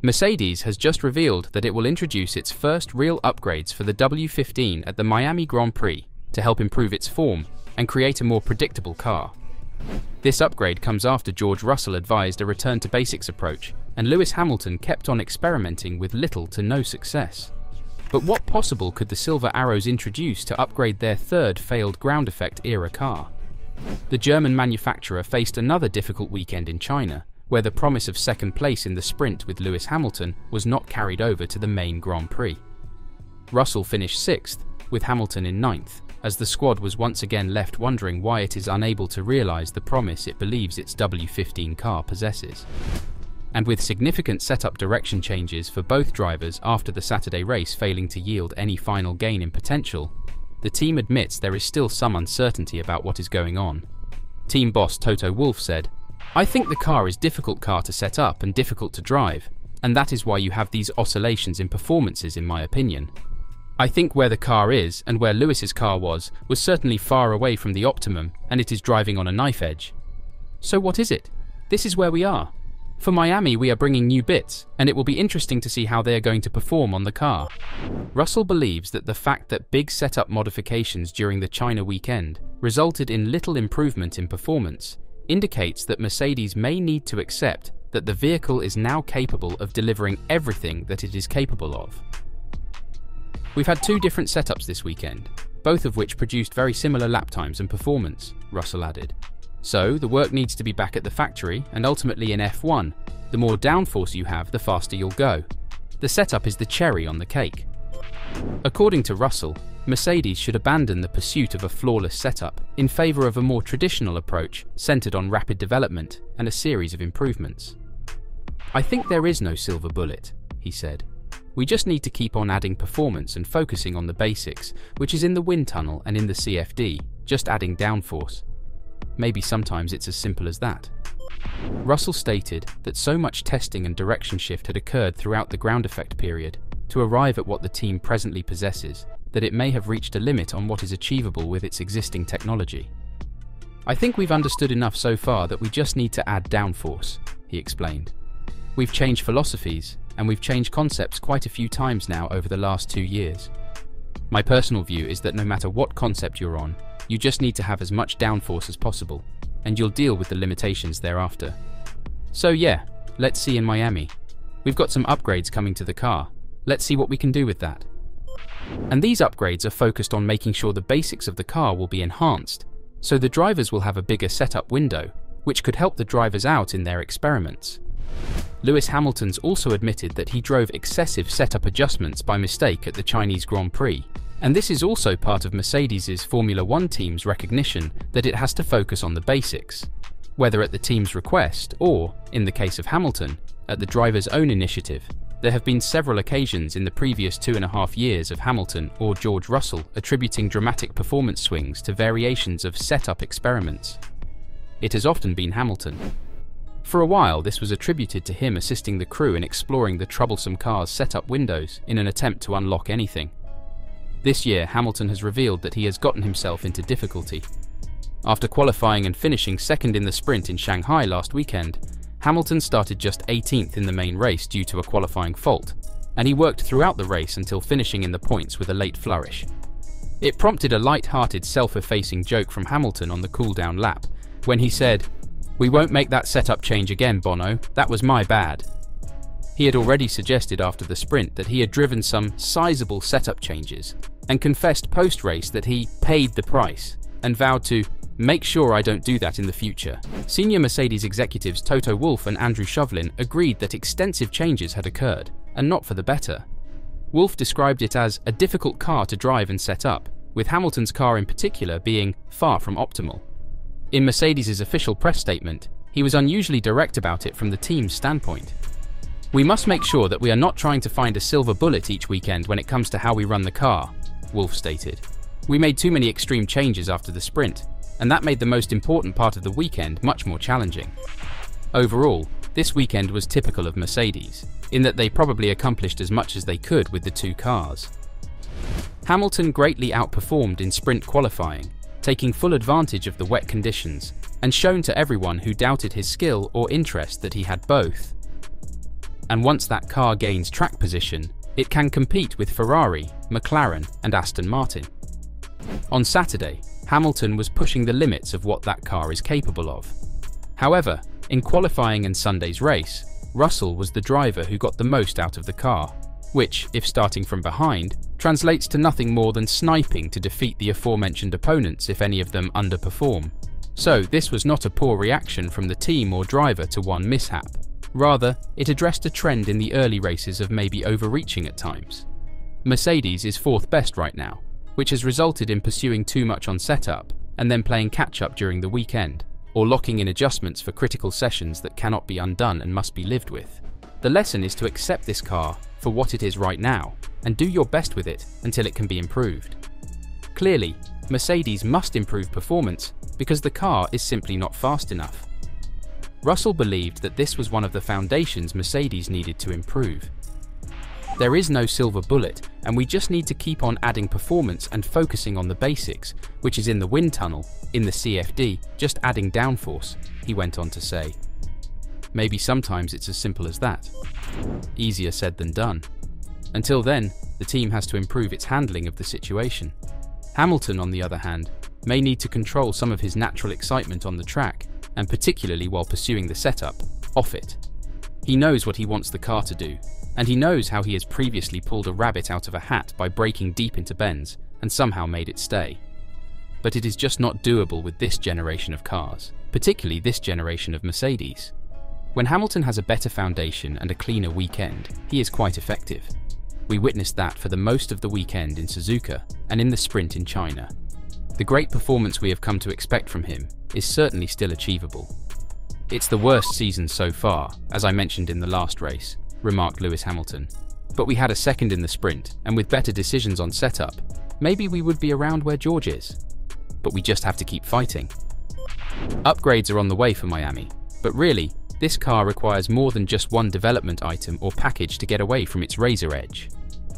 Mercedes has just revealed that it will introduce its first real upgrades for the W15 at the Miami Grand Prix to help improve its form and create a more predictable car. This upgrade comes after George Russell advised a return to basics approach, and Lewis Hamilton kept on experimenting with little to no success. But what possible could the Silver Arrows introduce to upgrade their third failed ground effect era car? The German manufacturer faced another difficult weekend in China, where the promise of second place in the sprint with Lewis Hamilton was not carried over to the main Grand Prix. Russell finished 6th, with Hamilton in 9th, as the squad was once again left wondering why it is unable to realise the promise it believes its W15 car possesses. And with significant setup direction changes for both drivers after the Saturday race failing to yield any final gain in potential, the team admits there is still some uncertainty about what is going on. Team boss Toto Wolff said, "I think the car is a difficult car to set up and difficult to drive, and that is why you have these oscillations in performances in my opinion. I think where the car is and where Lewis's car was certainly far away from the optimum, and it is driving on a knife edge. So what is it? This is where we are. For Miami we are bringing new bits, and it will be interesting to see how they are going to perform on the car." Russell believes that the fact that big setup modifications during the China weekend resulted in little improvement in performance indicates that Mercedes may need to accept that the vehicle is now capable of delivering everything that it is capable of. "We've had two different setups this weekend, both of which produced very similar lap times and performance," Russell added. "So the work needs to be back at the factory, and ultimately in F1, the more downforce you have, the faster you'll go. The setup is the cherry on the cake." According to Russell, Mercedes should abandon the pursuit of a flawless setup in favour of a more traditional approach centred on rapid development and a series of improvements. "I think there is no silver bullet," he said. "We just need to keep on adding performance and focusing on the basics, which is in the wind tunnel and in the CFD, just adding downforce. Maybe sometimes it's as simple as that." Russell stated that so much testing and direction shift had occurred throughout the ground effect period to arrive at what the team presently possesses that it may have reached a limit on what is achievable with its existing technology. "I think we've understood enough so far that we just need to add downforce," he explained. "We've changed philosophies, and we've changed concepts quite a few times now over the last 2 years. My personal view is that no matter what concept you're on, you just need to have as much downforce as possible, and you'll deal with the limitations thereafter. So yeah, let's see in Miami. We've got some upgrades coming to the car. Let's see what we can do with that." And these upgrades are focused on making sure the basics of the car will be enhanced, so the drivers will have a bigger setup window, which could help the drivers out in their experiments. Lewis Hamilton's also admitted that he drove excessive setup adjustments by mistake at the Chinese Grand Prix, and this is also part of Mercedes's Formula One team's recognition that it has to focus on the basics, whether at the team's request or, in the case of Hamilton, at the driver's own initiative. There have been several occasions in the previous 2.5 years of Hamilton or George Russell attributing dramatic performance swings to variations of setup experiments. It has often been Hamilton. For a while, this was attributed to him assisting the crew in exploring the troublesome car's setup windows in an attempt to unlock anything. This year, Hamilton has revealed that he has gotten himself into difficulty. After qualifying and finishing second in the sprint in Shanghai last weekend, Hamilton started just 18th in the main race due to a qualifying fault, and he worked throughout the race until finishing in the points with a late flourish. It prompted a light-hearted self-effacing joke from Hamilton on the cool-down lap, when he said, "We won't make that setup change again, Bono, that was my bad." He had already suggested after the sprint that he had driven some sizable setup changes, and confessed post-race that he paid the price, and vowed to "make sure I don't do that in the future." Senior Mercedes executives Toto Wolff and Andrew Shovlin agreed that extensive changes had occurred, and not for the better. Wolff described it as a difficult car to drive and set up, with Hamilton's car in particular being far from optimal. In Mercedes's official press statement, he was unusually direct about it from the team's standpoint. "We must make sure that we are not trying to find a silver bullet each weekend when it comes to how we run the car," Wolff stated. "We made too many extreme changes after the sprint, and that made the most important part of the weekend much more challenging. Overall, this weekend was typical of Mercedes, in that they probably accomplished as much as they could with the two cars." Hamilton greatly outperformed in sprint qualifying, taking full advantage of the wet conditions, and shown to everyone who doubted his skill or interest that he had both. and once that car gains track position, it can compete with Ferrari, McLaren, and Aston Martin. On Saturday, Hamilton was pushing the limits of what that car is capable of. However, in qualifying and Sunday's race, Russell was the driver who got the most out of the car, which, if starting from behind, translates to nothing more than sniping to defeat the aforementioned opponents if any of them underperform. So this was not a poor reaction from the team or driver to one mishap. Rather, it addressed a trend in the early races of maybe overreaching at times. Mercedes is fourth best right now, which has resulted in pursuing too much on setup and then playing catch-up during the weekend, or locking in adjustments for critical sessions that cannot be undone and must be lived with. The lesson is to accept this car for what it is right now and do your best with it until it can be improved. Clearly, Mercedes must improve performance because the car is simply not fast enough. Russell believed that this was one of the foundations Mercedes needed to improve. There is no silver bullet, and we just need to keep on adding performance and focusing on the basics, which is in the wind tunnel, in the CFD, just adding downforce, he went on to say. Maybe sometimes it's as simple as that. Easier said than done. Until then, the team has to improve its handling of the situation. Hamilton, on the other hand, may need to control some of his natural excitement on the track, and particularly while pursuing the setup, off it. He knows what he wants the car to do, and he knows how he has previously pulled a rabbit out of a hat by braking deep into bends and somehow made it stay. But it is just not doable with this generation of cars, particularly this generation of Mercedes. When Hamilton has a better foundation and a cleaner weekend, he is quite effective. We witnessed that for the most of the weekend in Suzuka and in the sprint in China. The great performance we have come to expect from him is certainly still achievable. It's the worst season so far, as I mentioned in the last race, remarked Lewis Hamilton. But we had a second in the sprint, and with better decisions on setup, maybe we would be around where George is. But we just have to keep fighting. Upgrades are on the way for Miami, but really, this car requires more than just one development item or package to get away from its razor edge.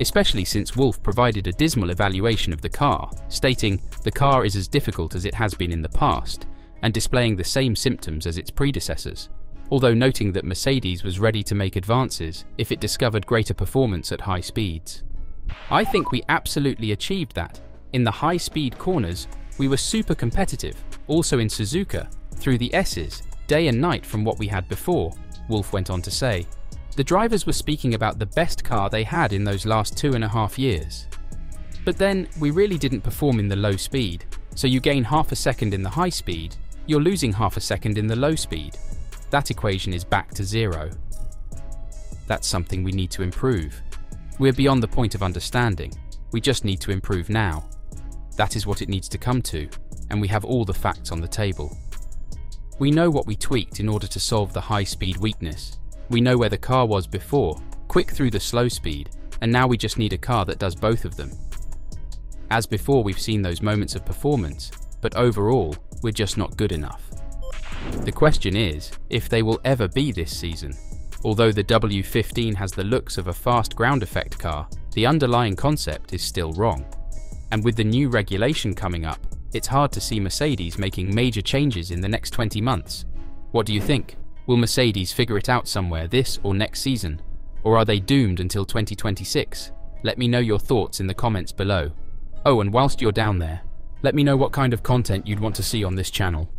Especially since Wolff provided a dismal evaluation of the car, stating the car is as difficult as it has been in the past, and displaying the same symptoms as its predecessors, although noting that Mercedes was ready to make advances if it discovered greater performance at high speeds. I think we absolutely achieved that. In the high-speed corners, we were super competitive, also in Suzuka, through the S's, day and night from what we had before, Wolff went on to say. The drivers were speaking about the best car they had in those last 2.5 years. But then, we really didn't perform in the low speed, so you gain half a second in the high speed, you're losing half a second in the low speed. That equation is back to zero. That's something we need to improve. We're beyond the point of understanding, we just need to improve now. That is what it needs to come to, and we have all the facts on the table. We know what we tweaked in order to solve the high-speed weakness. We know where the car was before, quick through the slow speed, and now we just need a car that does both of them. As before, we've seen those moments of performance, but overall, we're just not good enough. The question is, if they will ever be this season. Although the W15 has the looks of a fast ground effect car, the underlying concept is still wrong. And with the new regulation coming up, it's hard to see Mercedes making major changes in the next 20 months. What do you think? Will Mercedes figure it out somewhere this or next season? Or are they doomed until 2026? Let me know your thoughts in the comments below. Oh, and whilst you're down there, let me know what kind of content you'd want to see on this channel.